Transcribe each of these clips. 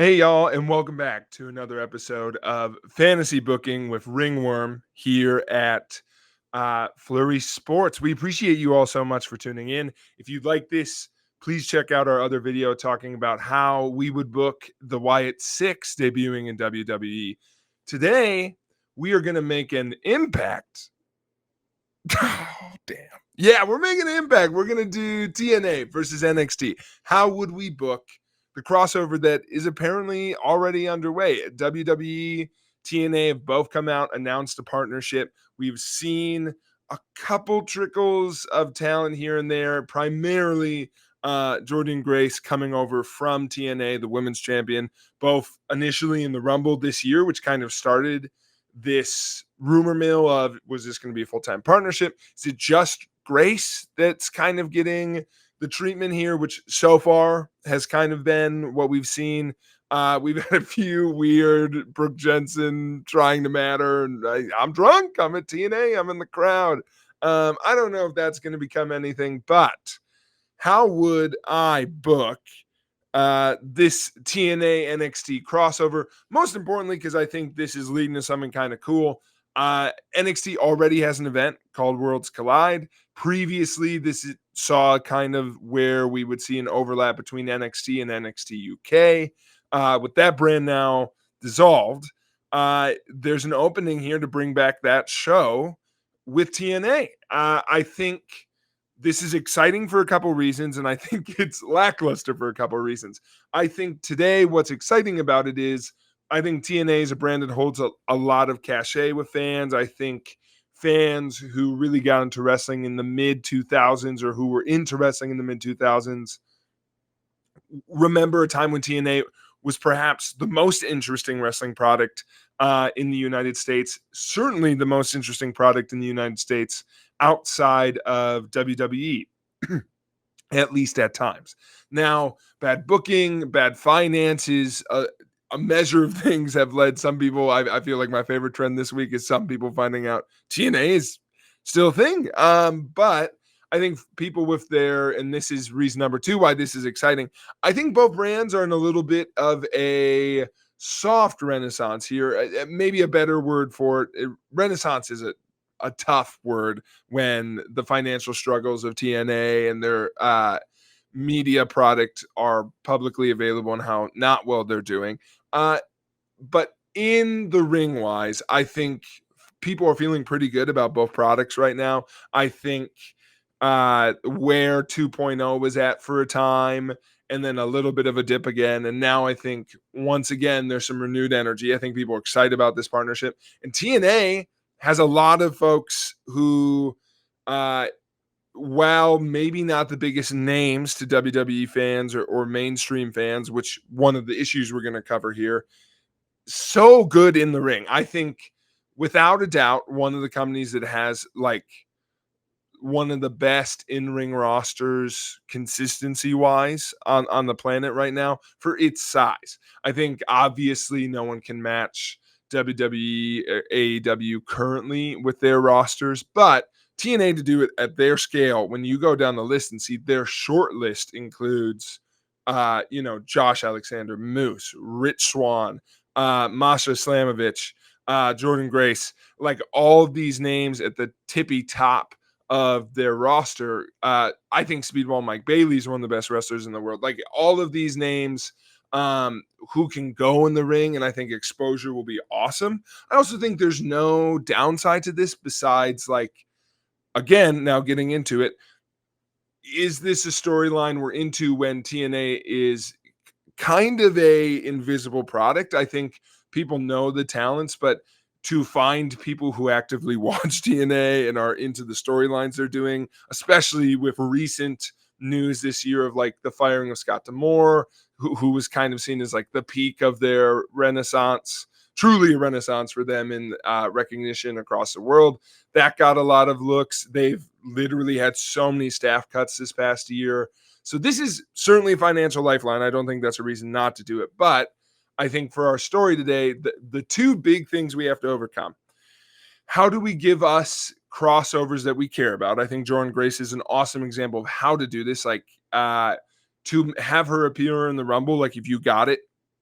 Hey, y'all, and welcome back to another episode of Fantasy Booking with Ringworm here at Flurry Sports. We appreciate you all so much for tuning in. If you'd like this, please check out our other video talking about how we would book the Wyatt Six debuting in WWE. Today, we are going to make an impact. Oh, damn. Yeah, we're making an impact. We're going to do TNA versus NXT. How would we book the crossover that is apparently already underway? WWE, TNA have both come out, announced a partnership. We've seen a couple trickles of talent here and there, primarily Jordan Grace coming over from TNA, the women's champion, both initially in the Rumble this year, which kind of started this rumor mill of, was this going to be a full-time partnership? Is it just Grace that's kind of getting the treatment here, which so far has kind of been what we've seen? We've had a few weird Brooke Jensen trying to matter, and I'm drunk, I'm at TNA, I'm in the crowd. I don't know if that's going to become anything, but how would I book this TNA NXT crossover? Most importantly, because I think this is leading to something kind of cool. NXT already has an event called Worlds Collide. Previously, this saw kind of where we would see an overlap between NXT and NXT UK. With that brand now dissolved, there's an opening here to bring back that show with TNA. I think this is exciting for a couple reasons, and I think it's lackluster for a couple of reasons. I think today what's exciting about it is I think TNA is a brand that holds a lot of cachet with fans. I think fans who really got into wrestling in the mid-2000s or who were into wrestling in the mid-2000s remember a time when TNA was perhaps the most interesting wrestling product in the United States, certainly the most interesting product in the United States outside of WWE, at least at times. Now, bad booking, bad finances, a measure of things have led some people. I feel like my favorite trend this week is some people finding out TNA is still a thing. But I think people with their, and this is reason number two why this is exciting, I think both brands are in a little bit of a soft renaissance here. Maybe a better word for it. Renaissance is a tough word when the financial struggles of TNA and their media product are publicly available and how not well they're doing. But in the ring wise, I think people are feeling pretty good about both products right now. I think where 2.0 was at for a time and then a little bit of a dip again. And now I think once again, there's some renewed energy. I think people are excited about this partnership. And TNA has a lot of folks who, while maybe not the biggest names to WWE fans or mainstream fans, which one of the issues we're going to cover here, so good in the ring. I think without a doubt, one of the companies that has like one of the best in-ring rosters consistency wise on the planet right now for its size. I think obviously no one can match WWE or AEW currently with their rosters, but TNA to do it at their scale, when you go down the list and see their short list includes Josh Alexander, Moose, Rich Swann, Masha Slamovich, Jordan Grace, like all these names at the tippy top of their roster. I think Speedball Mike Bailey is one of the best wrestlers in the world. Like all of these names who can go in the ring, and I think exposure will be awesome. I also think there's no downside to this besides, like, again, now getting into it, is this a storyline we're into when TNA is kind of a invisible product? I think people know the talents, but to find people who actively watch TNA and are into the storylines they're doing, especially with recent news this year of like the firing of Scott D'Amore, who was kind of seen as like the peak of their renaissance, truly a renaissance for them in recognition across the world. That got a lot of looks. They've literally had so many staff cuts this past year. So this is certainly a financial lifeline. I don't think that's a reason not to do it. But I think for our story today, the two big things we have to overcome. How do we give us crossovers that we care about? I think Jordan Grace is an awesome example of how to do this. Like to have her appear in the Rumble, like if you got it,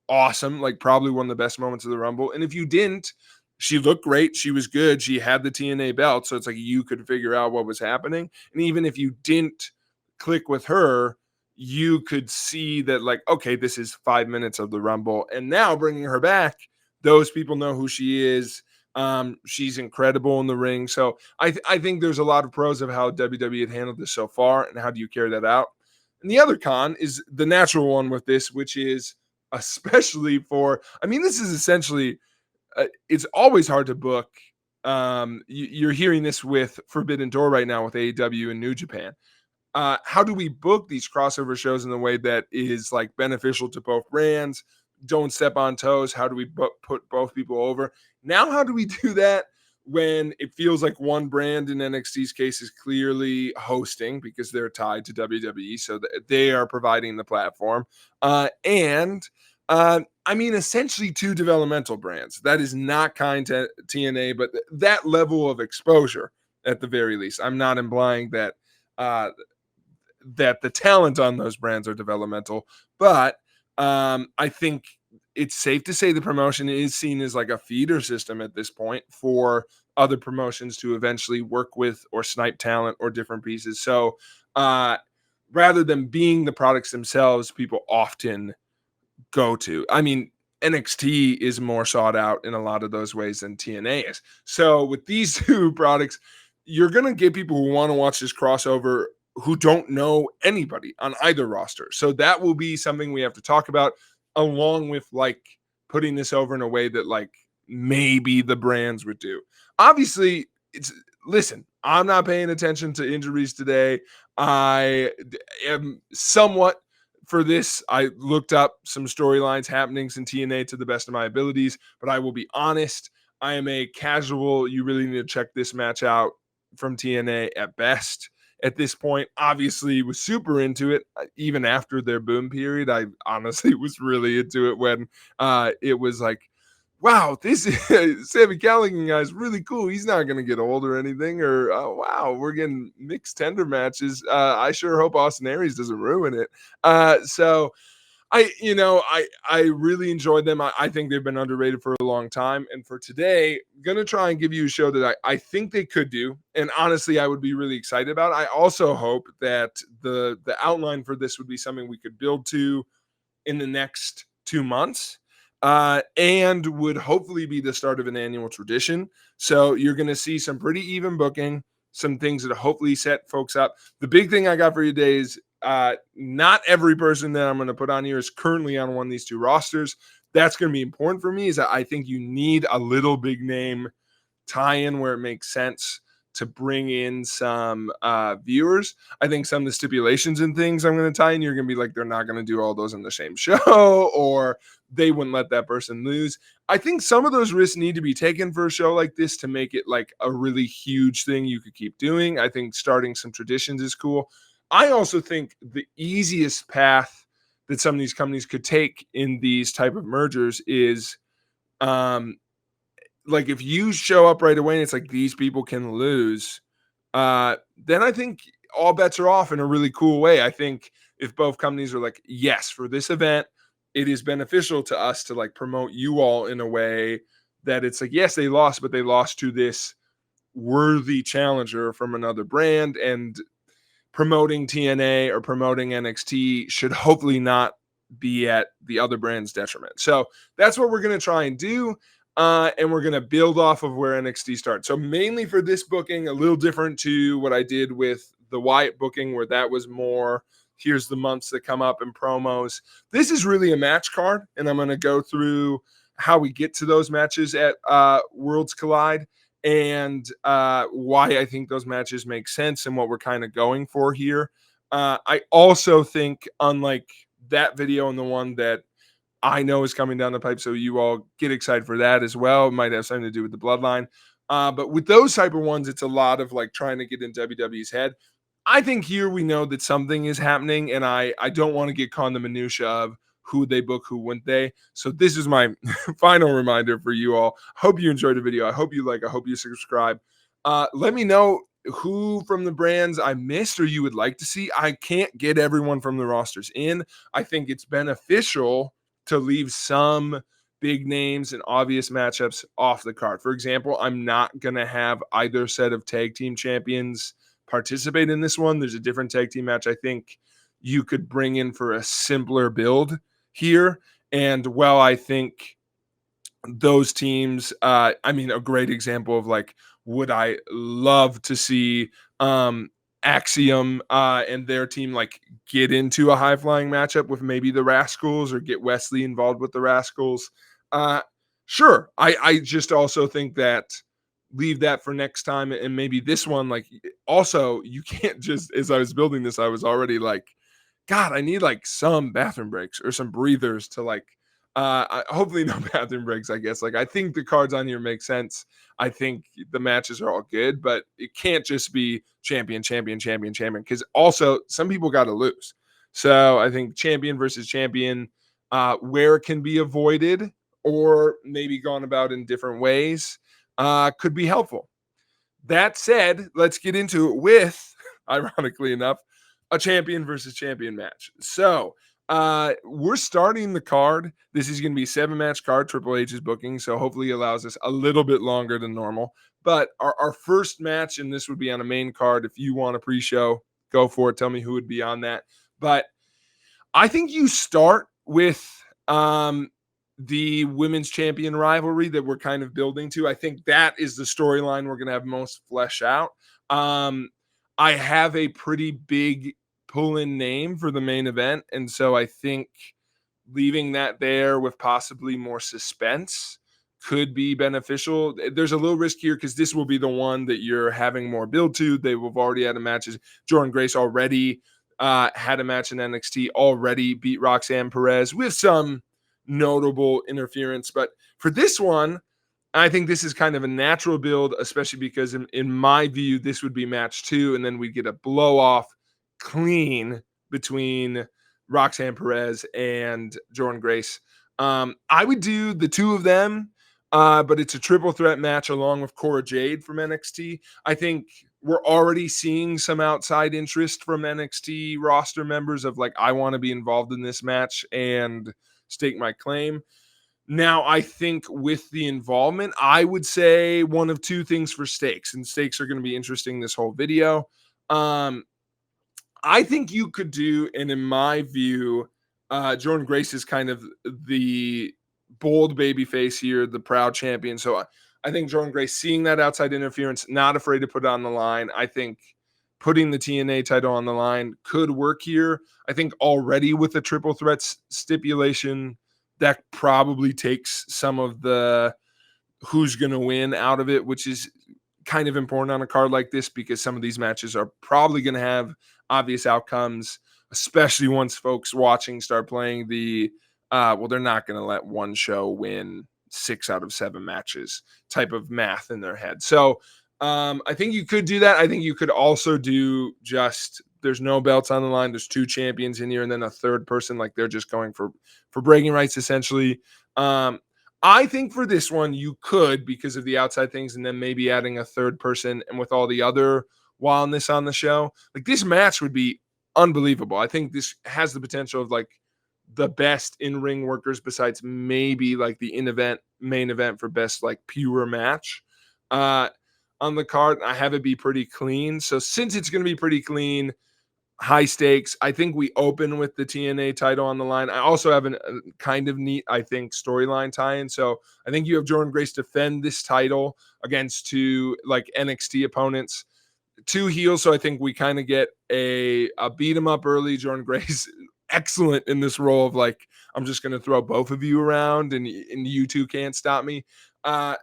awesome, like probably one of the best moments of the Rumble. And if you didn't, she looked great. She was good. She had the TNA belt. So it's like you could figure out what was happening. And even if you didn't click with her, you could see that, like, okay, this is 5 minutes of the Rumble. And now bringing her back, those people know who she is. She's incredible in the ring. So I think there's a lot of pros of how WWE had handled this so far. And how do you carry that out? And the other con is the natural one with this, which is especially for, I mean, this is essentially, it's always hard to book. You're hearing this with Forbidden Door right now with AEW and New Japan. How do we book these crossover shows in a way that is like beneficial to both brands? Don't step on toes. How do we put both people over? Now, how do we do that when it feels like one brand in NXT's case is clearly hosting because they're tied to WWE, so they are providing the platform, and I mean, essentially two developmental brands. That is not kind to TNA, but that level of exposure at the very least. I'm not implying that uh, that the talent on those brands are developmental, but I think it's safe to say the promotion is seen as like a feeder system at this point for other promotions to eventually work with or snipe talent or different pieces. So uh, rather than being the products themselves, people often go to. I mean, NXT is more sought out in a lot of those ways than TNA is. So with these two products, you're going to get people who want to watch this crossover who don't know anybody on either roster. So that will be something we have to talk about, along with like putting this over in a way that like maybe the brands would do. Obviously, it's, listen, I'm not paying attention to injuries today. Am somewhat, for this, I looked up some storylines, happenings in TNA to the best of my abilities, but I will be honest, I am a casual, you really need to check this match out from TNA at best at this point. Obviously, was super into it even after their boom period. I honestly was really into it when it was like, wow, this Sammy Callihan guy is really cool. He's not going to get old or anything. Or, oh, wow, we're getting mixed tender matches. I sure hope Austin Aries doesn't ruin it. So I really enjoyed them. I think they've been underrated for a long time. And for today, gonna try and give you a show that I think they could do. And honestly, I would be really excited about. I also hope that the outline for this would be something we could build to in the next 2 months, and would hopefully be the start of an annual tradition. So you're going to see some pretty even booking, some things that hopefully set folks up. The big thing I got for you today is not every person that I'm going to put on here is currently on one of these two rosters. That's going to be important for me, is that I think you need a little big name tie-in where it makes sense to bring in some viewers. I think some of the stipulations and things I'm going to tie in, you're going to be like, they're not going to do all those in the same show, or they wouldn't let that person lose. I think some of those risks need to be taken for a show like this to make it like a really huge thing you could keep doing. I think starting some traditions is cool. I also think the easiest path that some of these companies could take in these type of mergers is like if you show up right away and it's like these people can lose, then I think all bets are off in a really cool way. I think if both companies are like, yes, for this event, it is beneficial to us to like promote you all in a way that it's like, yes, they lost, but they lost to this worthy challenger from another brand, and promoting TNA or promoting NXT should hopefully not be at the other brand's detriment. So that's what we're going to try and do. And we're going to build off of where NXT starts. So mainly for this booking, a little different to what I did with the Wyatt booking, where that was more, here's the months that come up and promos. This is really a match card, and I'm going to go through how we get to those matches at Worlds Collide, and why I think those matches make sense and what we're kind of going for here. I also think, unlike that video and the one that I know is coming down the pipe, so you all get excited for that as well. It might have something to do with the bloodline. But with those type of ones, it's a lot of like trying to get in WWE's head. I think here we know that something is happening, and I don't want to get caught in the minutia of who they book, who wouldn't they. So this is my final reminder for you all. Hope you enjoyed the video. I hope you like. I hope you subscribe. Let me know who from the brands I missed or you would like to see. I can't get everyone from the rosters in. I think it's beneficial to leave some big names and obvious matchups off the card. For example, I'm not going to have either set of tag team champions participate in this one. There's a different tag team match I think you could bring in for a simpler build here. And while I think those teams, I mean, a great example of like, would I love to see Axiom and their team like get into a high flying matchup with maybe the Rascals or get Wesley involved with the Rascals? Uh, sure. I just also think that leave that for next time, and maybe this one, like, also you can't just, as I was building this, I was already like, God, I need like some bathroom breaks or some breathers to like hopefully no bathroom breaks, I guess. Like I think the cards on here make sense. I think the matches are all good, but it can't just be champion, champion, champion, champion. Because also some people got to lose. So I think champion versus champion, where it can be avoided or maybe gone about in different ways, could be helpful. That said, let's get into it with, ironically enough, a champion versus champion match. So we're starting the card. This is going to be a 7-match card. Triple H is booking, so hopefully it allows us a little bit longer than normal. But our first match, and this would be on a main card. If you want a pre-show, go for it. Tell me who would be on that. But I think you start with the women's champion rivalry that we're kind of building to. I think that is the storyline we're going to have most flesh out. I have a pretty big pull-in name for the main event, and so I think leaving that there with possibly more suspense could be beneficial. There's a little risk here because this will be the one that you're having more build to. They will have already had a match. Jordan Grace already had a match in NXT, already beat Roxanne Perez with some notable interference. But for this one, I think this is kind of a natural build, especially because in my view, this would be match 2, and then we get a blow off clean between Roxanne Perez and Jordan Grace. I would do the two of them, but it's a triple threat match along with Cora Jade from NXT. I think we're already seeing some outside interest from NXT roster members of like, I want to be involved in this match and stake my claim. Now, I think with the involvement, I would say one of two things for stakes, and stakes are going to be interesting this whole video. I think you could do, and in my view, Jordan Grace is kind of the bold baby face here, the proud champion. So I think Jordan Grace, seeing that outside interference, not afraid to put it on the line. I think putting the TNA title on the line could work here. I think already with the triple threats stipulation, that probably takes some of the who's going to win out of it, which is kind of important on a card like this because some of these matches are probably going to have obvious outcomes, especially once folks watching start playing the well, they're not going to let one show win 6 out of 7 matches type of math in their head. So I think you could do that. I think you could also do just, there's no belts on the line. There's 2 champions in here and then a third person. Like they're just going for bragging rights essentially. I think for this one, you could, because of the outside things, and then maybe adding a third person and with all the other wildness on the show, like this match would be unbelievable. I think this has the potential of like the best in-ring workers besides maybe like the main event for best like pure match on the card. I have it be pretty clean. So since it's going to be pretty clean, high stakes, I think we open with the TNA title on the line. I also have a kind of neat, I think, storyline tie-in. So I think you have Jordan Grace defend this title against 2 like NXT opponents, 2 heels. So I think we kind of get a beat 'em up early. Jordan Grace, excellent in this role of like, I'm just going to throw both of you around and you two can't stop me.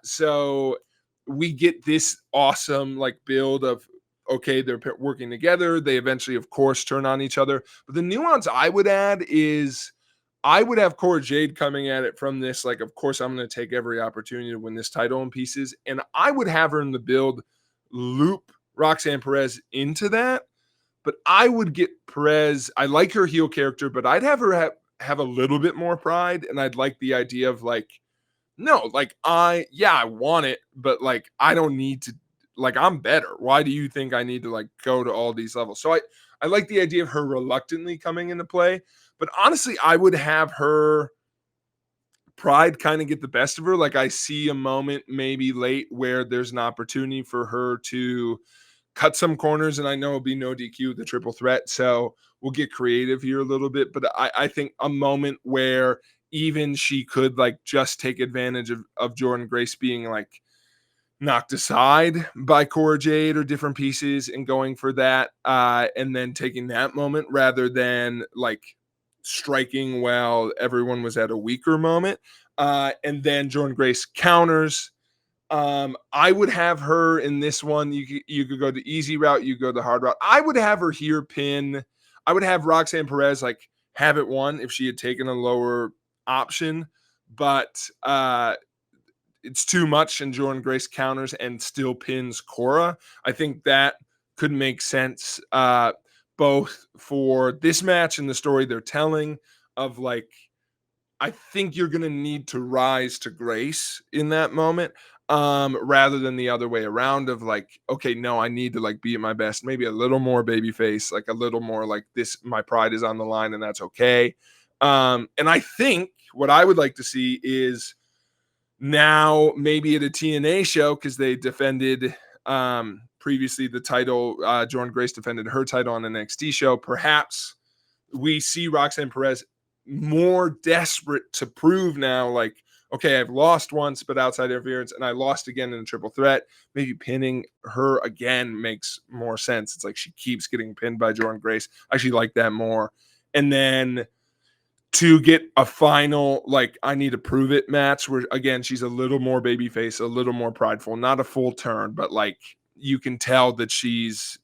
So we get this awesome like build of, okay, they're working together. They eventually, of course, turn on each other. But the nuance I would add is I would have Cora Jade coming at it from this, like, of course, I'm going to take every opportunity to win this title in pieces. And I would have her in the build loop Roxanne Perez into that. But I would get Perez. I like her heel character, but I'd have her have a little bit more pride. And I'd like the idea of like, no, like I want it, but like, I don't need to, like, I'm better. Why do you think I need to like go to all these levels? So I like the idea of her reluctantly coming into play, but honestly, I would have her pride kind of get the best of her. Like I see a moment maybe late where there's an opportunity for her to cut some corners, and I know it'll be no DQ, the triple threat. So we'll get creative here a little bit. But I think a moment where even she could like just take advantage of Jordan Grace being like knocked aside by Cora Jade or different pieces and going for that, and then taking that moment rather than like striking while everyone was at a weaker moment. And then Jordan Grace counters. I would have her in this one. You could go the easy route, you go the hard route. I would have her here pin. I would have Roxanne Perez like have it won if she had taken a lower option, but it's too much, and Jordan Grace counters and still pins Cora. I think that could make sense, both for this match and the story they're telling of like, I think you're going to need to rise to grace in that moment, rather than the other way around of like, okay, no, I need to like be at my best, maybe a little more baby face, like a little more like this, my pride is on the line and that's okay. And I think what I would like to see is now maybe at a TNA show, because they defended previously the title, Jordan Grace defended her title on an NXT show. Perhaps we see Roxanne Perez more desperate to prove now, like, okay, I've lost once, but outside interference, and I lost again in a triple threat. Maybe pinning her again makes more sense. It's like she keeps getting pinned by Jordan Grace. I actually like that more. And then to get a final, like, I need to prove it match where, again, she's a little more babyface, a little more prideful, not a full turn, but like you can tell that she's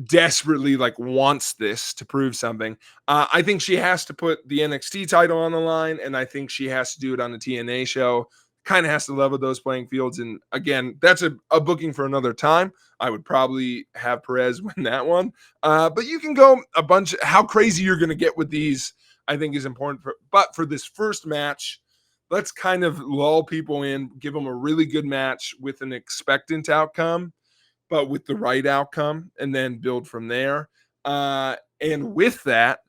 desperately like wants this to prove something. I think she has to put the NXT title on the line, and I think she has to do it on the TNA show. Kind of has to level those playing fields. And again, that's a booking for another time. I would probably have Perez win that one. But you can go a bunch. How crazy you're going to get with these, I think, is important. But for this first match, let's kind of lull people in, give them a really good match with an expectant outcome, but with the right outcome, and then build from there. And with that,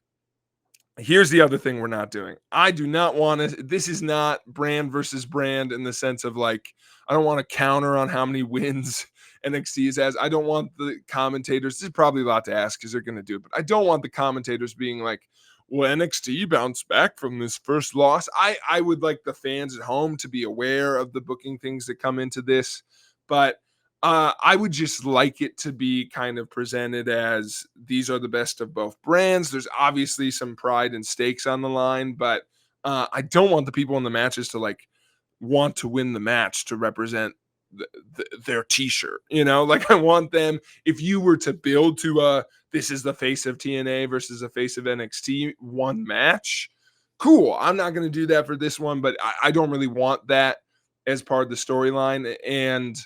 here's the other thing we're not doing. I do not want to, this is not brand versus brand in the sense of like, I don't want to counter on how many wins NXT has. I don't want the commentators, this is probably a lot to ask because they're going to do it, but I don't want the commentators being like, well, NXT bounced back from this first loss. I would like the fans at home to be aware of the booking things that come into this, but I would just like it to be kind of presented as these are the best of both brands. There's obviously some pride and stakes on the line, but I don't want the people in the matches to like want to win the match to represent their t-shirt. You know, like I want them, if you were to build to this is the face of TNA versus the face of NXT one match, cool. I'm not going to do that for this one, but I don't really want that as part of the storyline. And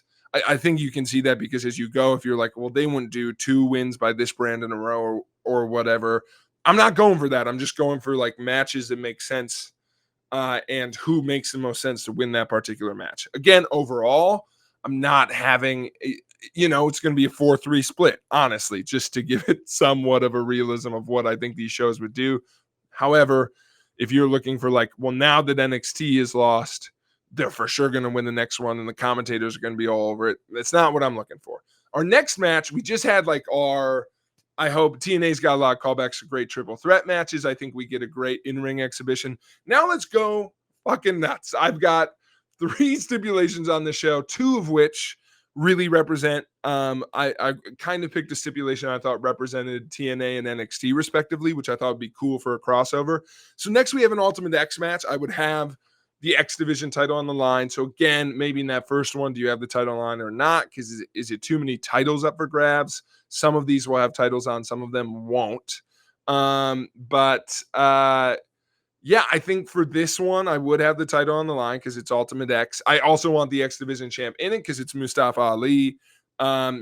I think you can see that because as you go, if you're like, well, they wouldn't do 2 wins by this brand in a row or whatever. I'm not going for that. I'm just going for like matches that make sense, and who makes the most sense to win that particular match. Again, overall, I'm not having, it's going to be a 4-3 split, honestly, just to give it somewhat of a realism of what I think these shows would do. However, if you're looking for like, well, now that NXT is lost, they're for sure going to win the next one, and the commentators are going to be all over it. That's not what I'm looking for. Our next match, we just had like I hope TNA's got a lot of callbacks, great triple threat matches. I think we get a great in-ring exhibition. Now let's go fucking nuts. I've got 3 stipulations on the show, 2 of which really represent, I kind of picked a stipulation I thought represented TNA and NXT respectively, which I thought would be cool for a crossover. So next we have an Ultimate X match. I would have the X Division title on the line. So again, maybe in that first one, do you have the title on or not? Because is it too many titles up for grabs? Some of these will have titles on, some of them won't. Yeah, I think for this one, I would have the title on the line because it's Ultimate X. I also want the X Division champ in it because it's Mustafa Ali.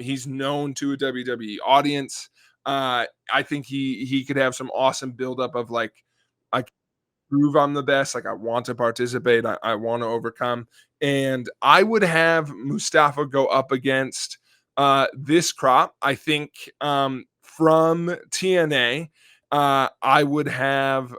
He's known to a WWE audience. I think he could have some awesome buildup of like, I prove I'm the best. Like I want to participate. I want to overcome. And I would have Mustafa go up against this crop. I think from TNA, I would have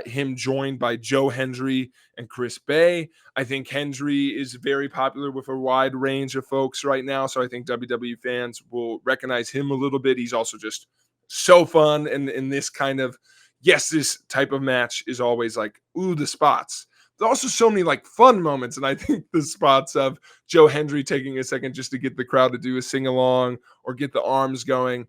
him joined by Joe Hendry and Chris Bay. I think Hendry is very popular with a wide range of folks right now, so I think WWE fans will recognize him a little bit. He's also just so fun, and in this kind of, yes, this type of match is always like, ooh, the spots. There's also so many like fun moments, and I think the spots of Joe Hendry taking a second just to get the crowd to do a sing along or get the arms going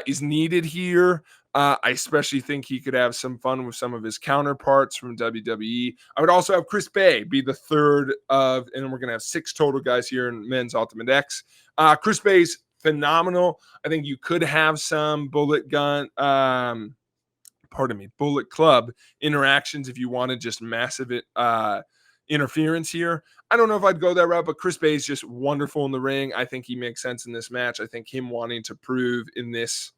is needed here. I especially think he could have some fun with some of his counterparts from WWE. I would also have Chris Bay be the third of, and we're going to have 6 total guys here in Men's Ultimate X. Chris Bay's phenomenal. I think you could have some Bullet Club interactions if you wanted just massive interference here. I don't know if I'd go that route, but Chris Bay is just wonderful in the ring. I think he makes sense in this match. I think him wanting to prove in this,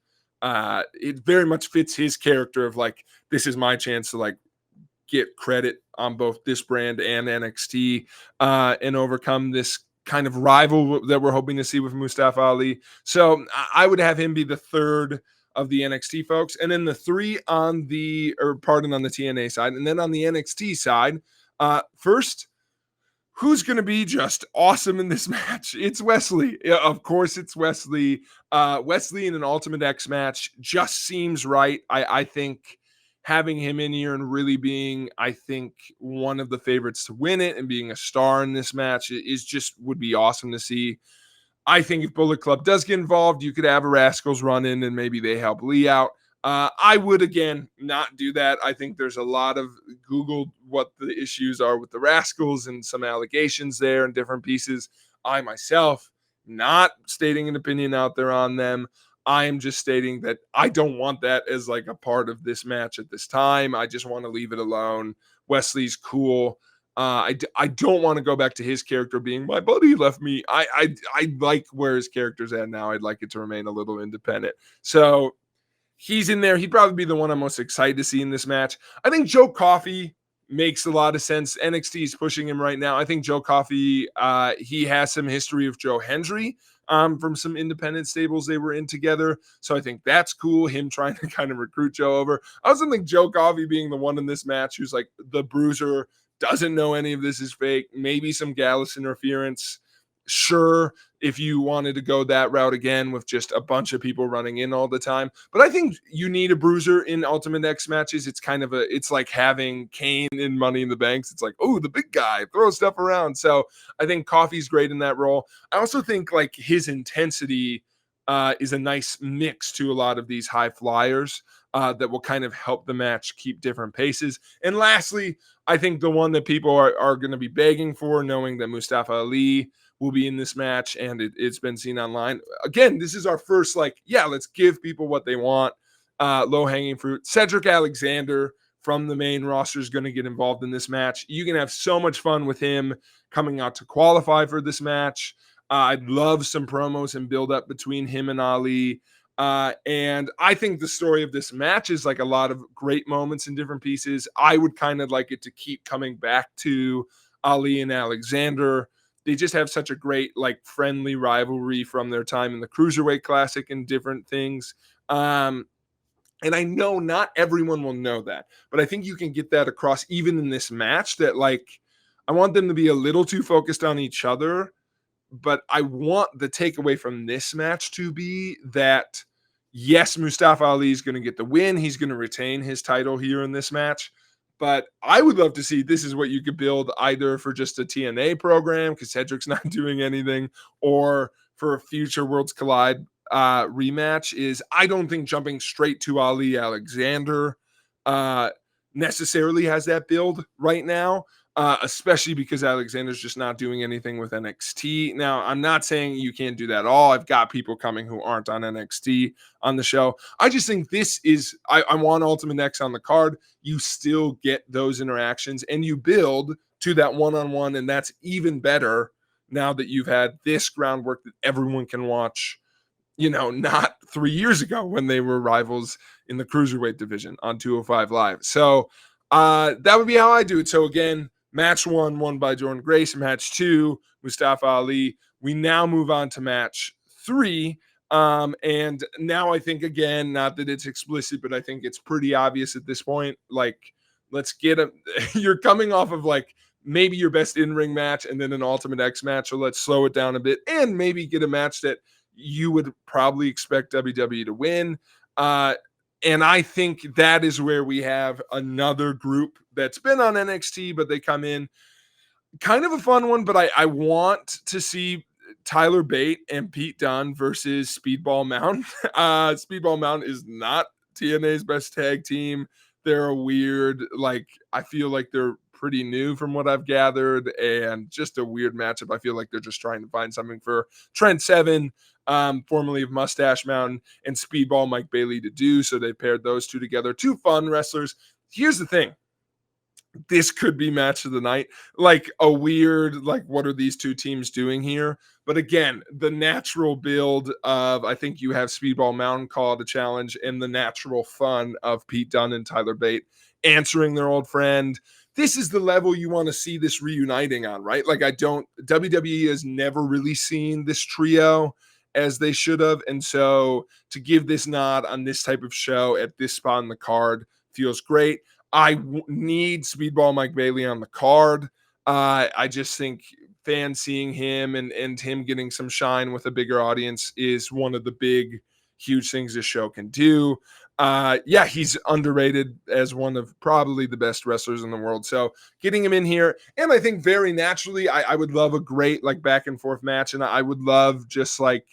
it very much fits his character of like, this is my chance to like get credit on both this brand and NXT and overcome this kind of rival that we're hoping to see with Mustafa Ali. So I would have him be the third of the NXT folks, and then the 3 on the TNA side, and then on the NXT side, first, who's going to be just awesome in this match? It's Wesley. Yeah, of course, it's Wesley. Wesley in an Ultimate X match just seems right. I think having him in here and really being, I think, one of the favorites to win it and being a star in this match would be awesome to see. I think if Bullet Club does get involved, you could have a Rascals run in and maybe they help Lee out. I would, again, not do that. I think there's a lot of Googled what the issues are with the Rascals and some allegations there and different pieces. I myself, not stating an opinion out there on them. I am just stating that I don't want that as like a part of this match at this time. I just want to leave it alone. Wesley's cool. I don't want to go back to his character being my buddy left me. I like where his character's at now. I'd like it to remain a little independent. So he's in there. He'd probably be the one I'm most excited to see in this match. I think Joe Coffey makes a lot of sense. NXT is pushing him right now. I think Joe Coffey, he has some history of Joe Hendry from some independent stables they were in together. So I think that's cool, him trying to kind of recruit Joe over. I also think Joe Coffey being the one in this match who's like the bruiser, doesn't know any of this is fake, maybe some Gallus interference. Sure, if you wanted to go that route again with just a bunch of people running in all the time. But I think you need a bruiser in Ultimate X matches. It's like having Kane in Money in the Banks. It's like, oh, the big guy, throw stuff around. So I think Coffey's great in that role. I also think like his intensity is a nice mix to a lot of these high flyers that will kind of help the match keep different paces. And lastly, I think the one that people are going to be begging for, knowing that Mustafa Ali will be in this match, and it's been seen online. Again, this is our first, like, yeah, let's give people what they want. Low-hanging fruit. Cedric Alexander from the main roster is going to get involved in this match. You can have so much fun with him coming out to qualify for this match. I'd love some promos and build-up between him and Ali. And I think the story of this match is like a lot of great moments in different pieces. I would kind of like it to keep coming back to Ali and Alexander. They just have such a great, like, friendly rivalry from their time in the Cruiserweight Classic and different things. And I know not everyone will know that, but I think you can get that across even in this match that, like, I want them to be a little too focused on each other, but I want the takeaway from this match to be that, yes, Mustafa Ali is going to get the win. He's going to retain his title here in this match. But I would love to see this is what you could build either for just a TNA program because Cedric's not doing anything, or for a future Worlds Collide rematch. Is I don't think jumping straight to Ali Alexander necessarily has that build right now, especially because Alexander's just not doing anything with NXT. Now, I'm not saying you can't do that at all. I've got people coming who aren't on NXT on the show. I just think this is, I want Ultimate X on the card. You still get those interactions and you build to that one-on-one, and that's even better now that you've had this groundwork that everyone can watch, you know, not 3 years ago when they were rivals in the Cruiserweight division on 205 Live. So that would be how I do it. So again, match 1 won by Jordan Grace. Match 2, Mustafa Ali. We now move on to match 3. And now I think, again, not that it's explicit, but I think it's pretty obvious at this point. Like, let's get a you're coming off of like maybe your best in-ring match and then an Ultimate X match. So let's slow it down a bit and maybe get a match that you would probably expect WWE to win. And I think that is where we have another group that's been on NXT, but they come in kind of a fun one. But I want to see Tyler Bate and Pete Dunne versus Speedball Mountain. Speedball Mountain is not TNA's best tag team. They're a weird, like, I feel like they're pretty new from what I've gathered, and just a weird matchup. I feel like they're just trying to find something for Trent Seven, formerly of Mustache Mountain, and Speedball Mike Bailey to do. So they paired those two together. Two fun wrestlers. Here's the thing. This could be match of the night, like a weird, like, what are these two teams doing here? But again, the natural build of, I think you have Speedball Mountain call the challenge, and the natural fun of Pete Dunne and Tyler Bate answering their old friend. This is the level you want to see this reuniting on, right? Like, WWE has never really seen this trio as they should have. And so to give this nod on this type of show at this spot in the card feels great. I need Speedball Mike Bailey on the card. I just think fans seeing him and him getting some shine with a bigger audience is one of the big, huge things this show can do. Yeah, he's underrated as one of probably the best wrestlers in the world. So getting him in here, and I think very naturally, I would love a great like back and forth match, and I would love just like,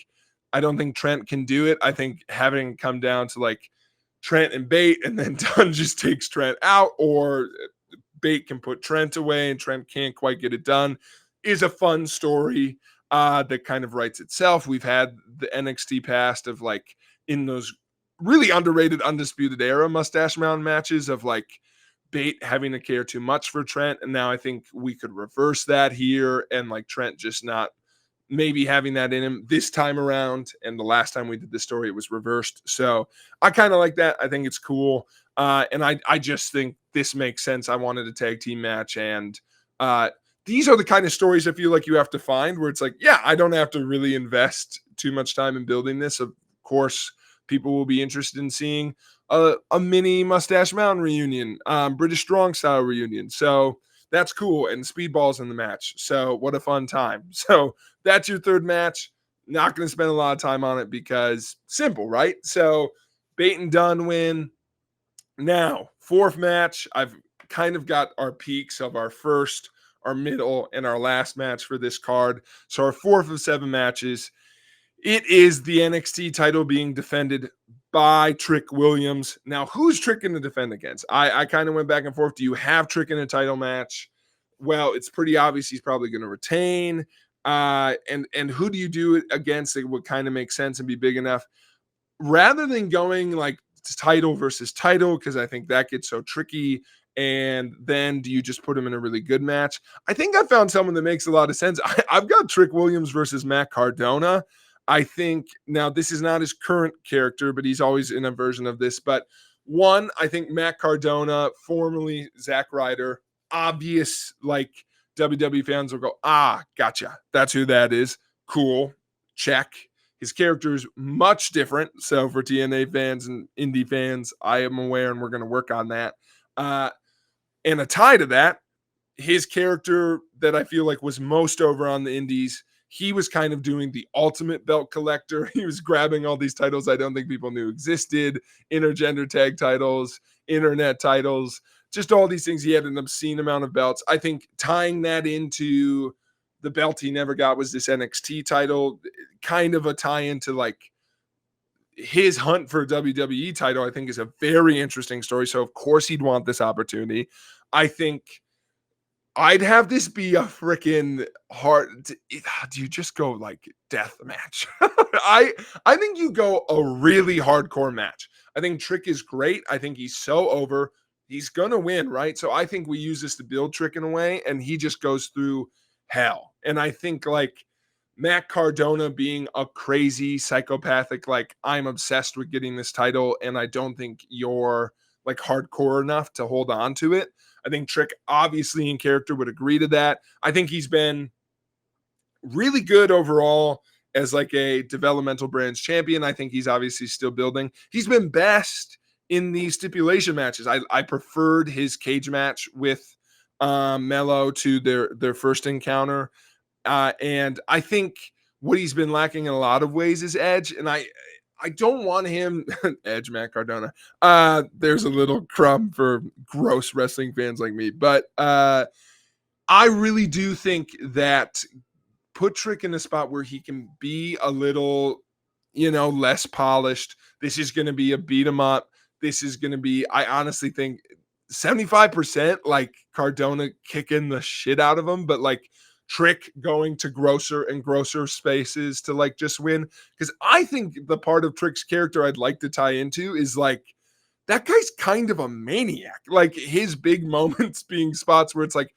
I don't think Trent can do it. I think having it come down to like Trent and Bate, and then Dunne just takes Trent out, or Bate can put Trent away and Trent can't quite get it done, is a fun story that kind of writes itself. We've had the NXT past of like in those really underrated Undisputed Era Mustache Mountain matches of like Bate having to care too much for Trent. And now I think we could reverse that here and like Trent just not maybe having that in him this time around. And the last time we did this story, it was reversed. So I kind of like that. I think it's cool. And I just think this makes sense. I wanted a tag team match. And these are the kind of stories I feel like you have to find where it's like, yeah, I don't have to really invest too much time in building this. Of course, people will be interested in seeing a mini Mustache Mountain reunion, British Strong Style reunion. So that's cool. And Speedball's in the match. So what a fun time. So that's your third match. Not going to spend a lot of time on it because simple, right? So Bate and Dunne win. Now, fourth match. I've kind of got our peaks of our first, our middle, and our last match for this card. So our fourth of 7 matches. It is the NXT title being defended by Trick Williams. Now, who's Trick going to defend against? I kind of went back and forth. Do you have Trick in a title match? Well, it's pretty obvious he's probably going to retain. And who do you do it against that would kind of make sense and be big enough? Rather than going like title versus title, because I think that gets so tricky. And then do you just put him in a really good match? I think I found someone that makes a lot of sense. I've got Trick Williams versus Matt Cardona. I think now this is not his current character, but he's always in a version of this. But one, I think Matt Cardona, formerly Zack Ryder, obvious, like WWE fans will go, gotcha. That's who that is. Cool. Check. His character is much different. So for TNA fans and indie fans, I am aware, and we're going to work on that. And a tie to that, his character that I feel like was most over on the indies, he was kind of doing the ultimate belt collector. He was grabbing all these titles I don't think people knew existed, intergender tag titles, internet titles, just all these things. He had an obscene amount of belts. I think tying that into the belt he never got was this NXT title, kind of a tie into like his hunt for a WWE title, I think is a very interesting story. So of course he'd want this opportunity. I think I'd have this be a freaking hard. Do you just go like death match? I think you go a really hardcore match. I think Trick is great. I think he's so over. He's gonna win, right? So I think we use this to build Trick in a way, and he just goes through hell. And I think like Matt Cardona being a crazy psychopathic, like I'm obsessed with getting this title, and I don't think you're like hardcore enough to hold on to it. I think Trick obviously in character would agree to that. I think he's been really good overall. as like a developmental brands champion. I think he's obviously still building. He's been best in the stipulation matches. I preferred his cage match with Mello to their first encounter. And I think what he's been lacking in a lot of ways is edge. And I don't want him edge Matt Cardona. There's a little crumb for gross wrestling fans like me, but I really do think that put Trick in a spot where he can be a little, less polished. This is going to be a beat 'em up. This is going to be, I honestly think 75% like Cardona kicking the shit out of him, but like Trick going to grosser and grosser spaces to like just win. Because I think the part of Trick's character I'd like to tie into is like, that guy's kind of a maniac. Like his big moments being spots where it's like,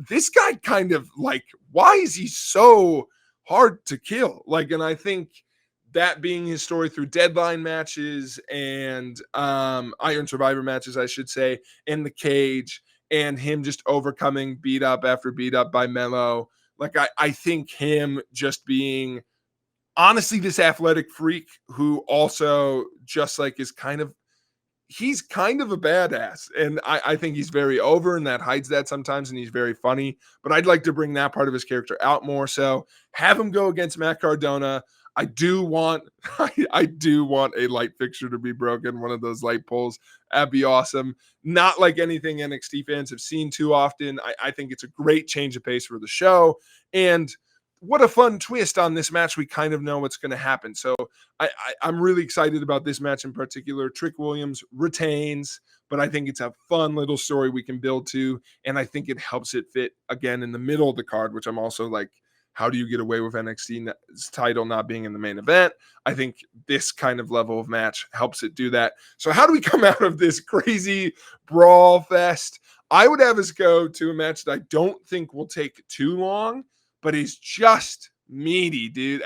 this guy kind of like, why is he so hard to kill? Like, and I think that being his story through deadline matches and Iron Survivor matches, I should say, in the cage, and him just overcoming beat up after beat up by Mello. Like, I think him just being honestly this athletic freak who also just like is he's kind of a badass, and I think he's very over, and that hides that sometimes, and he's very funny. But I'd like to bring that part of his character out more. So have him go against Matt Cardona. I do want I do want a light fixture to be broken, one of those light poles. That'd be awesome. Not like anything NXT fans have seen too often. I think it's a great change of pace for the show. And what a fun twist on this match. We kind of know what's going to happen. So I'm really excited about this match in particular. Trick Williams retains, but I think it's a fun little story we can build to. And I think it helps it fit again in the middle of the card, which I'm also like, how do you get away with NXT's title not being in the main event? I think this kind of level of match helps it do that. So how do we come out of this crazy brawl fest? I would have us go to a match that I don't think will take too long, but is just meaty, dude.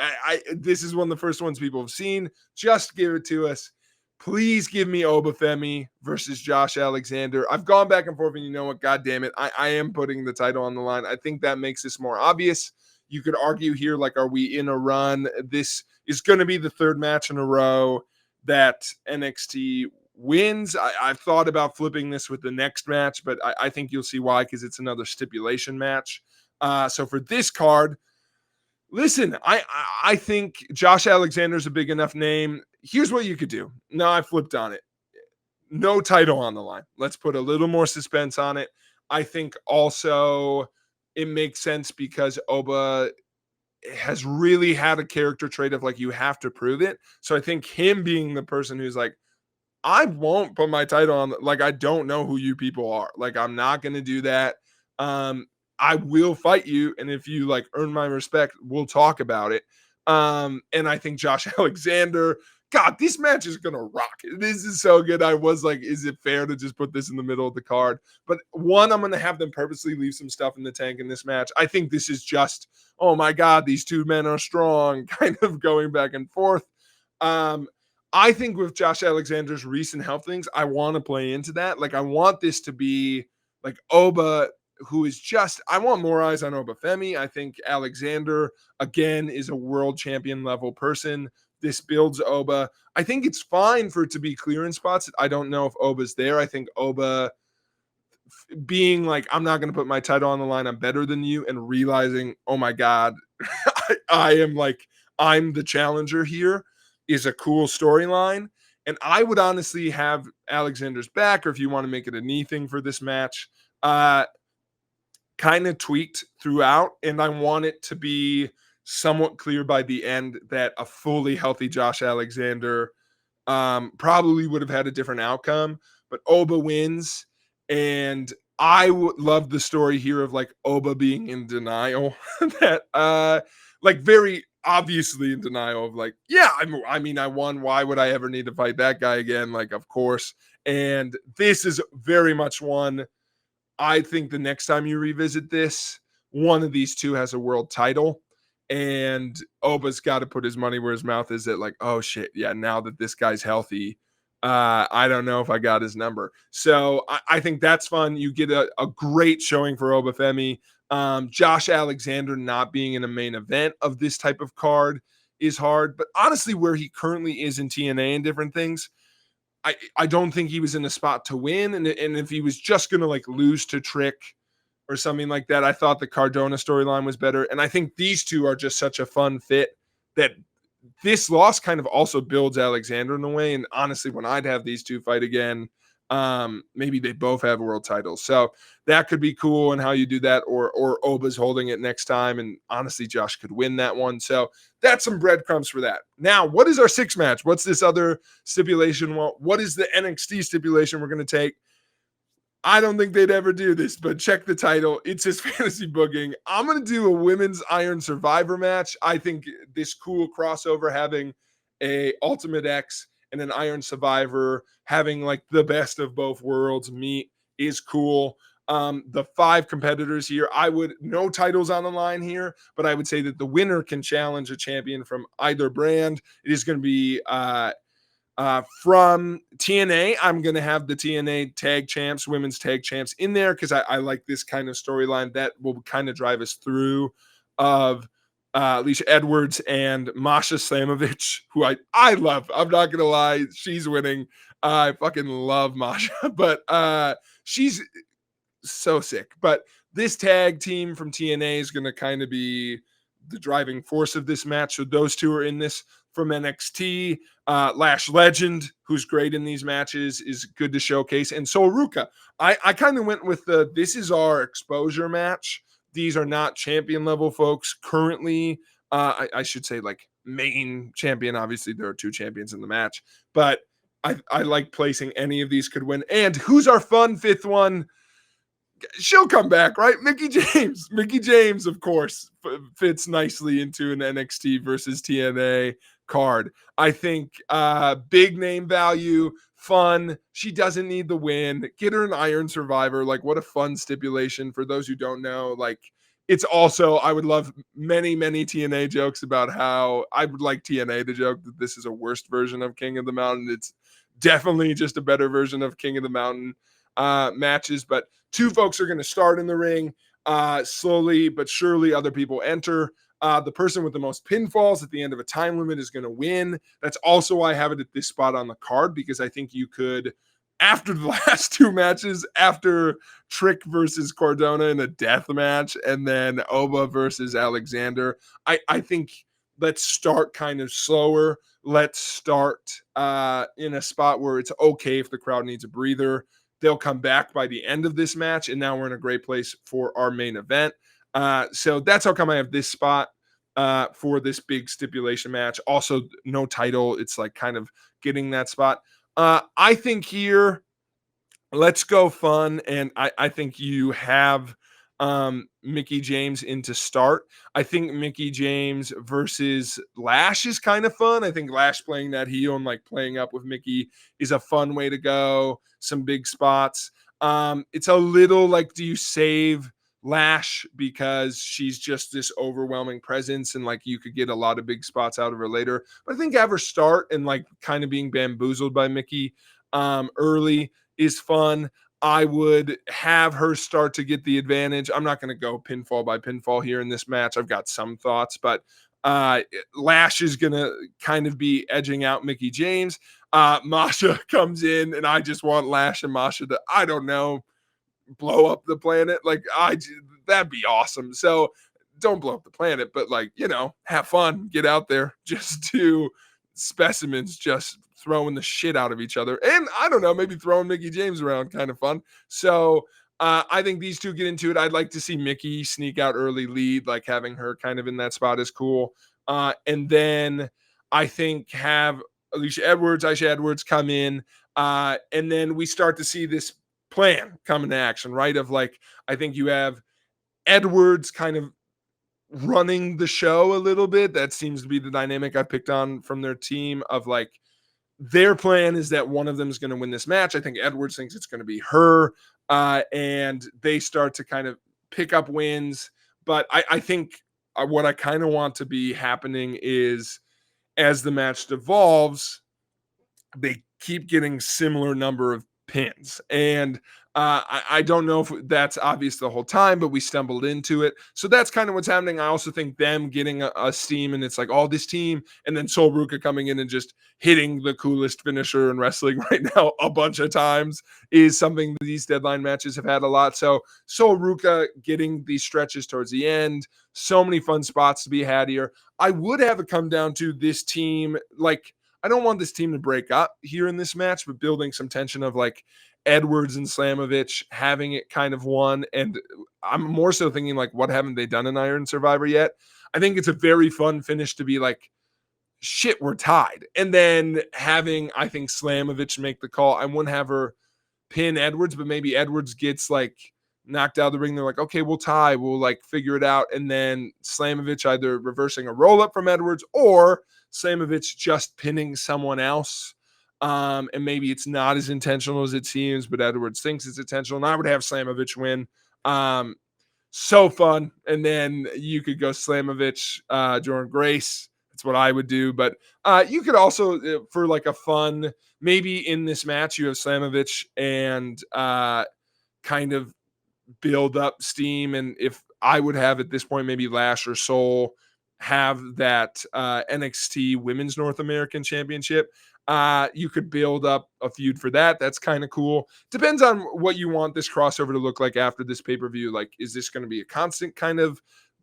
This is one of the first ones people have seen. Just give it to us. Please give me Obafemi versus Josh Alexander. I've gone back and forth, and you know what? God damn it. I am putting the title on the line. I think that makes this more obvious. You could argue here, like, are we in a run? This is going to be the third match in a row that NXT wins. I've thought about flipping this with the next match, but I think you'll see why, because it's another stipulation match. So for this card, listen, I think Josh Alexander's a big enough name. Here's what you could do. No, I flipped on it. No title on the line. Let's put a little more suspense on it. I think also it makes sense because Oba has really had a character trait of like, you have to prove it. So I think him being the person who's like, I won't put my title on, like, I don't know who you people are. Like, I'm not going to do that. I will fight you, and if you like earn my respect, we'll talk about it. And I think Josh Alexander, God, this match is gonna rock. This is so good. I was like, is it fair to just put this in the middle of the card? But one, I'm gonna have them purposely leave some stuff in the tank in this match. I think this is just, oh my God, these two men are strong, kind of going back and forth. I think with Josh Alexander's recent health things, I want to play into that. Like, I want this to be like Oba, who is just, I want more eyes on Obafemi. I think Alexander, again, is a world champion level person. This builds Oba. I think it's fine for it to be clearance spots. I don't know if Oba's there. I think Oba being like, I'm not going to put my title on the line, I'm better than you, and realizing, oh my God, I am like, I'm the challenger here, is a cool storyline. And I would honestly have Alexander's back, or if you want to make it a knee thing for this match, kind of tweaked throughout, and I want it to be somewhat clear by the end that a fully healthy Josh Alexander probably would have had a different outcome, but Oba wins. And I would love the story here of like Oba being in denial that like very obviously in denial of like, yeah, I mean, I won. Why would I ever need to fight that guy again? Like, of course. And this is very much one, I think the next time you revisit this, one of these two has a world title, and Oba's got to put his money where his mouth is at like, oh shit, yeah, now that this guy's healthy, I don't know if I got his number. So I think that's fun. You get a great showing for Obafemi. Josh Alexander not being in a main event of this type of card is hard. But honestly, where he currently is in TNA and different things, I don't think he was in a spot to win. And if he was just going to like lose to Trick or something like that, I thought the Cardona storyline was better. And I think these two are just such a fun fit that this loss kind of also builds Alexander in a way. And honestly, when I'd have these two fight again, maybe they both have world titles. So that could be cool and how you do that, or Oba's holding it next time. And honestly, Josh could win that one. So that's some breadcrumbs for that. Now, what is our sixth match? What's this other stipulation? Well, what is the NXT stipulation we're going to take? I don't think they'd ever do this, but check the title. It's his fantasy booking. I'm going to do a women's Iron Survivor match. I think this cool crossover, having a Ultimate X and an Iron Survivor, having like the best of both worlds meet, is cool. The 5 competitors here, no titles on the line here, but I would say that the winner can challenge a champion from either brand. It is going to be from TNA, I'm going to have the TNA tag champs, women's tag champs in there because I like this kind of storyline that will kind of drive us through of Alicia Edwards and Masha Slamovich, who I love. I'm not going to lie. She's winning. I fucking love Masha, but she's so sick. But this tag team from TNA is going to kind of be the driving force of this match. So those two are in this. From NXT, Lash Legend, who's great in these matches, is good to showcase. And Sol Ruka, I kind of went with this is our exposure match. These are not champion level folks currently. I should say like main champion. Obviously, there are 2 champions in the match, but I like placing any of these could win. And who's our fun 5th one? She'll come back, right? Mickie James. Mickie James, of course, fits nicely into an NXT versus TNA card. I think big name value, fun. She doesn't need the win. Get her an Iron Survivor. Like, what a fun stipulation for those who don't know. Like, it's also, I would love many, many TNA jokes about how I would like TNA to joke that this is a worst version of King of the Mountain. It's definitely just a better version of King of the Mountain matches. But 2 folks are going to start in the ring. Slowly but surely, other people enter. The person with the most pinfalls at the end of a time limit is going to win. That's also why I have it at this spot on the card, because I think you could, after the last 2 matches, after Trick versus Cardona in a death match, and then Oba versus Alexander, I think let's start kind of slower. Let's start in a spot where it's okay if the crowd needs a breather. They'll come back by the end of this match, and now we're in a great place for our main event. So that's how come I have this spot for this big stipulation match. Also, no title. It's like kind of getting that spot. I think here, let's go fun. And I think you have Mickie James in to start. I think Mickie James versus Lash is kind of fun. I think Lash playing that heel and like playing up with Mickie is a fun way to go. Some big spots. It's a little like, do you save Lash because she's just this overwhelming presence and like you could get a lot of big spots out of her later? But I think have her start and like kind of being bamboozled by Mickie early is fun. I would have her start to get the advantage. I'm not going to go pinfall by pinfall here in this match. I've got some thoughts, but Lash is going to kind of be edging out Mickie James. Masha comes in, and I just want Lash and Masha to, I don't know, blow up the planet. Like, that'd be awesome. So don't blow up the planet, but like, have fun, get out there, just 2 specimens just throwing the shit out of each other. And I don't know, maybe throwing Mickie James around, kind of fun. So I think these 2 get into it. I'd like to see Mickie sneak out early lead, like having her kind of in that spot is cool. And then I think have Alicia Edwards come in. And then we start to see this plan come into action, right? Of like, I think you have Edwards kind of running the show a little bit. That seems to be the dynamic I picked on from their team of like, their plan is that one of them is going to win this match. I think Edwards thinks it's going to be her. And they start to kind of pick up wins. But I think what I kind of want to be happening is as the match devolves, they keep getting similar number of pins. And I don't know if that's obvious the whole time, but we stumbled into it. So that's kind of what's happening. I also think them getting a steam, and it's like all this team, and then Sol Ruka coming in and just hitting the coolest finisher in wrestling right now a bunch of times is something these deadline matches have had a lot. So Sol Ruka getting these stretches towards the end, so many fun spots to be had here. I would have it come down to this team. Like, I don't want this team to break up here in this match, but building some tension of like Edwards and Slamovich having it kind of won. And I'm more so thinking like, what haven't they done in Iron Survivor yet? I think it's a very fun finish to be like, shit, we're tied. And then having, I think, Slamovich make the call. I wouldn't have her pin Edwards, but maybe Edwards gets like knocked out of the ring. They're like, okay, we'll tie. We'll like figure it out. And then Slamovich either reversing a roll up from Edwards or Slamovich just pinning someone else. And maybe it's not as intentional as it seems, but Edwards thinks it's intentional. And I would have Slamovich win. So fun. And then you could go Slamovich, Jordan Grace. That's what I would do. But you could also, for like a fun, maybe in this match, you have Slamovich and kind of build up steam. And if I would have at this point, maybe Lash or Soul have that NXT Women's North American Championship. You could build up a feud for that. That's kind of cool. Depends on what you want this crossover to look like after this pay-per-view. Like, is this going to be a constant kind of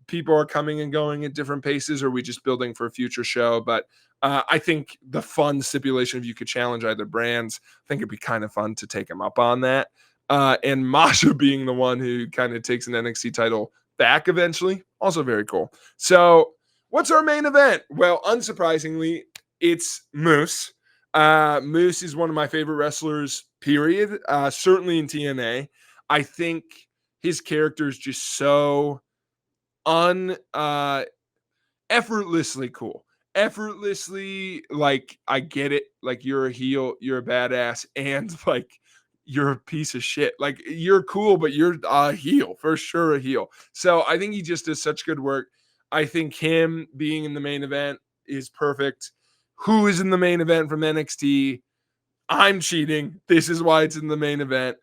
people are coming and going at different paces, or are we just building for a future show? But I think the fun stipulation of you could challenge either brands, I think it'd be kind of fun to take them up on that. And Masha being the one who kind of takes an NXT title back eventually, also very cool. So what's our main event? Well, unsurprisingly, it's Moose. Moose is one of my favorite wrestlers, period. Certainly in TNA. I think his character is just so effortlessly cool. Effortlessly, like, I get it. Like, you're a heel, you're a badass, and like you're a piece of shit. Like, you're cool, but you're a heel, for sure a heel. So I think he just does such good work. I think him being in the main event is perfect. Who is in the main event from NXT? I'm cheating. This is why it's in the main event.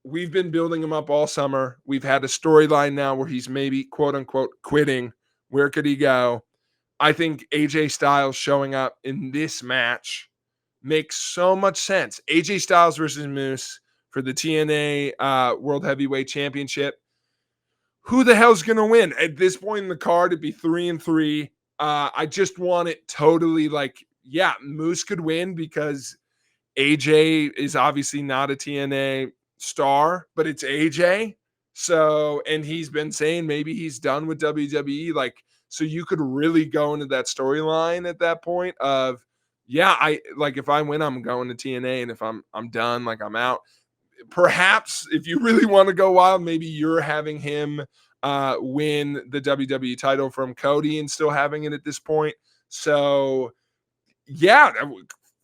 We've been building him up all summer. We've had a storyline now where he's maybe quote unquote quitting. Where could he go? I think AJ Styles showing up in this match makes so much sense. AJ Styles versus Moose for the TNA World Heavyweight Championship. Who the hell's going to win? At this point in the card, it'd be 3-3. I just want it totally like, yeah, Moose could win because AJ is obviously not a TNA star, but it's AJ. So, and he's been saying maybe he's done with WWE. Like, so you could really go into that storyline at that point of, yeah, I like if I win, I'm going to TNA, and if I'm done, like I'm out. Perhaps if you really want to go wild, maybe you're having him win the WWE title from Cody and still having it at this point. So, yeah,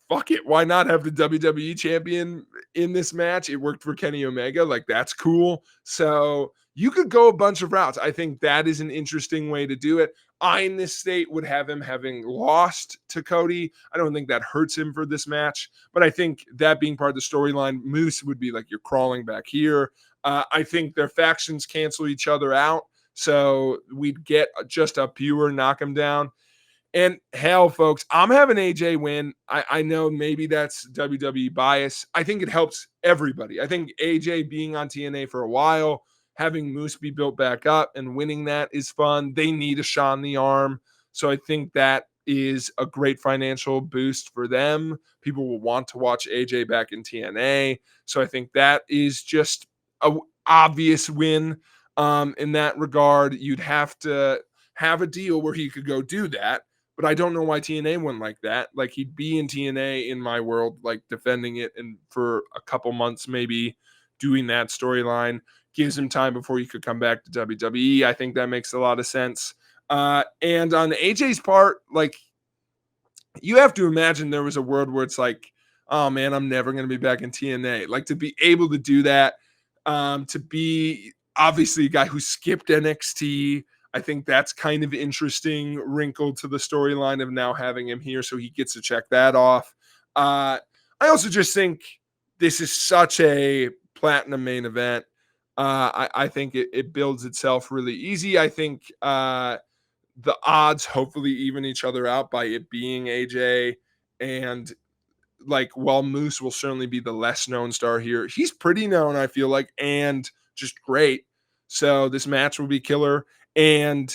fuck it. Why not have the WWE champion in this match? It worked for Kenny Omega. Like, that's cool. So you could go a bunch of routes. I think that is an interesting way to do it. I, in this state, would have him having lost to Cody. I don't think that hurts him for this match, but I think that being part of the storyline, Moose would be like, you're crawling back here. I think their factions cancel each other out. So we'd get just a pure knock him down. And hell, folks, I'm having AJ win. I know maybe that's WWE bias. I think it helps everybody. I think AJ being on TNA for a while, having Moose be built back up and winning that is fun. They need a shot in the arm. So I think that is a great financial boost for them. People will want to watch AJ back in TNA. So I think that is just a obvious win in that regard. You'd have to have a deal where he could go do that. But I don't know why TNA went like that. Like, he'd be in TNA in my world, like defending it, and for a couple months maybe doing that storyline gives him time before he could come back to WWE. I think that makes a lot of sense. And on AJ's part, like, you have to imagine there was a world where it's like, oh man, I'm never going to be back in TNA. Like, to be able to do that, to be obviously a guy who skipped NXT. I think that's kind of interesting wrinkle to the storyline of now having him here, so he gets to check that off. I also just think this is such a platinum main event. I think it builds itself really easy. I think the odds hopefully even each other out by it being AJ. And like, while Moose will certainly be the less known star here, he's pretty known, I feel like, and just great. So this match will be killer. And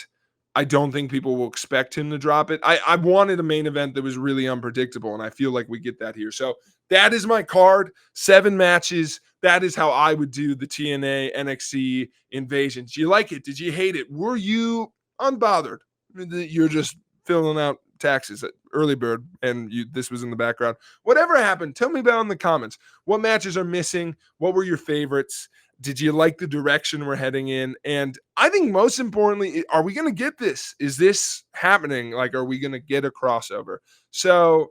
I don't think people will expect him to drop it. I wanted a main event that was really unpredictable, and I feel like we get that here. So that is my card. 7 matches. That is how I would do the TNA NXT invasion. Did you like it? Did you hate it? Were you unbothered? You're just filling out taxes at early bird and this was in the background. Whatever happened, tell me about in the comments. What matches are missing? What were your favorites? Did you like the direction we're heading in? And I think most importantly, are we going to get this? Is this happening? Like, are we going to get a crossover? So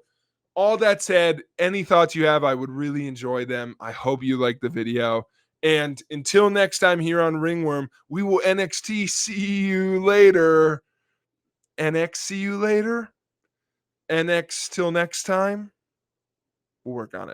all that said, any thoughts you have, I would really enjoy them. I hope you like the video. And until next time here on Ringworm, we will NXT see you later. NX see you later. NX till next time. We'll work on it.